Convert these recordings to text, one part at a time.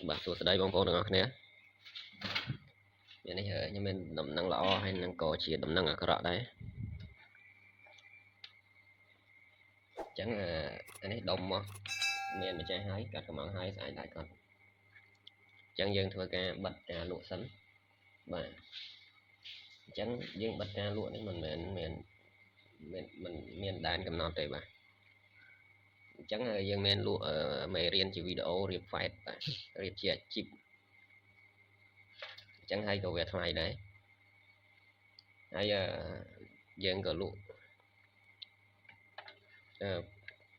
បាទសួស្តីបងប្អូនទាំងអស់គ្នានេះខ្ញុំមានដំណឹងល្អហើយនឹងក៏ជាដំណឹងអាក្រក់ដែរអញ្ចឹងអានេះដុំមកមានម្ចាស់ហើយកាត់កំងហើយស្អែកដែរគាត់អញ្ចឹងយើងធ្វើការបិទការលក់សិនបាទអញ្ចឹងយើងបិទការលក់នេះមិនមែនមានដែនកំណត់ទេបាទអញ្ចឹងយើងមានលក់មេរៀនជាវីដេអូរៀបហ្វែតបាទរៀបជាអាជីពអញ្ចឹងហើយក៏វាថ្លៃដែរហើយយើងក៏លក់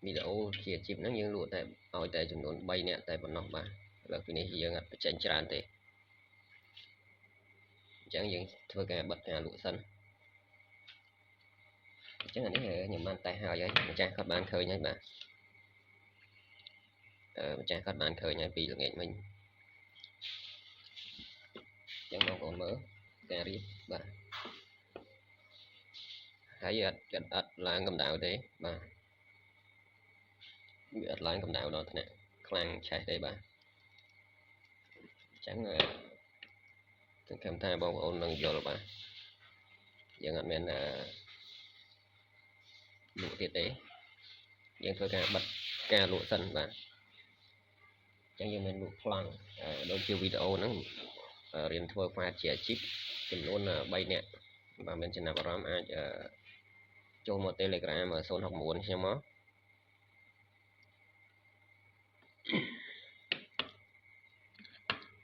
វីដេអូជាអាជីពហ្នឹងយើងលក់តែឲ្យតែចំនួន3នាក់តែប៉ុណ្ណោះបាទលើពីនេះយើងអត់បញ្ចេញច្រើនទេអញ្ចឹងយើងធ្វើការបិទការលក់សិនអញ្ចឹងអានេះខ្ញុំបានតេស្តហើយម្ចាស់គាត់បានឃើញហើយបាទម្ចាស់គាត់បានឃើញហើយពីល្ងាចមិញអញ្ចឹងបងប្អូនមើលការរៀបបាទហើយអត់ឡើងកម្ដៅទេបាទវាអត់ឡើងកម្ដៅដល់ថ្នាក់ខ្លាំងឆេះទេបាទអញ្ចឹងសង្ឃឹមថាបងប្អូននឹងយល់បាទយើងអត់មានលក់ទៀតទេយើងធ្វើការបិទការលក់សិនបាទអញ្ចឹងយើងមានលក់ប្លង់ដូចជាវីដេអូហ្នឹងរៀនធ្វើហ្វាតជាអាជីពចំនួន3នាក់បាទមានចំណាប់អារម្មណ៍អាចចូលមក Telegram 069ខ្ញុំមក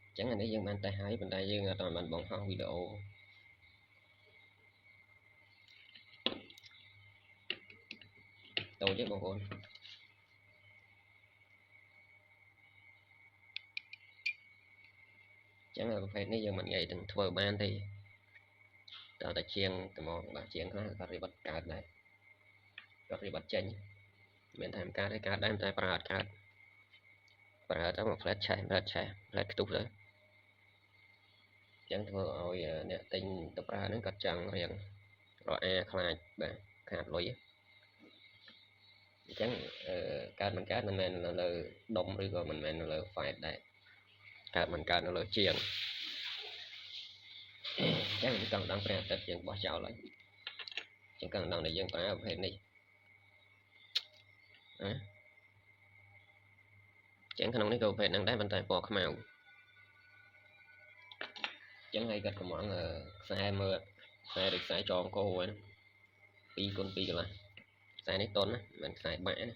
អញ្ចឹងអានេះយើងបានតេស្តហើយប៉ុន្តែយើងអត់បានបង្ហោះវីដេអូតូចទេបងប្អូនអញ្ចឹងប្រភេទនេះយើងមិនងាយទាំងធ្វើបានទេតើតែជាងត្មងបាទជាងខ្លះគាត់រៀបអត់កើតដែរគាត់រៀបអត់ចេញមានតែកើតទេកើតដែរតែប្រើអត់កើតប្រើតែមកផ្លែតឆេះផ្លែតខ្ទុះទៅអញ្ចឹងធ្វើឲ្យអ្នកទិញទៅប្រើហ្នឹងគាត់ចង់រៀងរអាខ្លាចបាទខាតលុយអញ្ចឹងកើតមិនកើតមិនមែននៅលើដុំឬក៏មិនមែននៅលើហ្វែតដែរកើតមិនកើតនៅលើជាងអញ្ចឹងកង់ដងព្រះអាទិត្យយើងបោះចោលហើយអញ្ចឹងកង់ដងដែលយើងប្រើប្រភេទនេះអញ្ចឹងក្នុងនេះក៏ប្រភេទហ្នឹងដែរប៉ុន្តែពណ៌ខ្មៅអញ្ចឹងឲ្យកាត់កំងខ្សែមើលខ្សែឬខ្សែចងគោហ្នឹង2x2កន្លះខ្សែនេះតុនណាមិនខ្សែបាក់ណា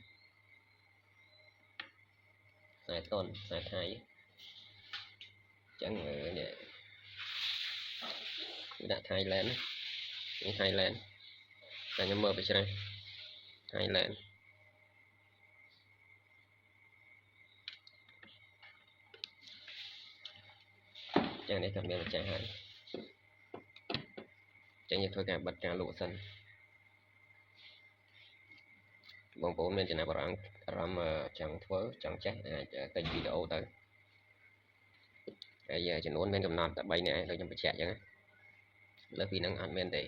ខ្សែតុនខ្សែថៃអញ្ចឹងនេះដាក់ Thailand នេះ Thailand តែខ្ញុំមើលបច្ច្រាស់ Thailand ចឹងនេះក៏មានម្ចាស់ហើយចឹងយើងធ្វើការបិទការលក់សិនបងប្អូនមានចំណាប់អារម្មណ៍ចង់ធ្វើចង់ចេះអាចទិញវីដេអូទៅហើយចំនួនមានកំណត់តែ3នាក់ដូចខ្ញុំបញ្ជាក់ចឹងលើពីហ្នឹងអត់មានទេ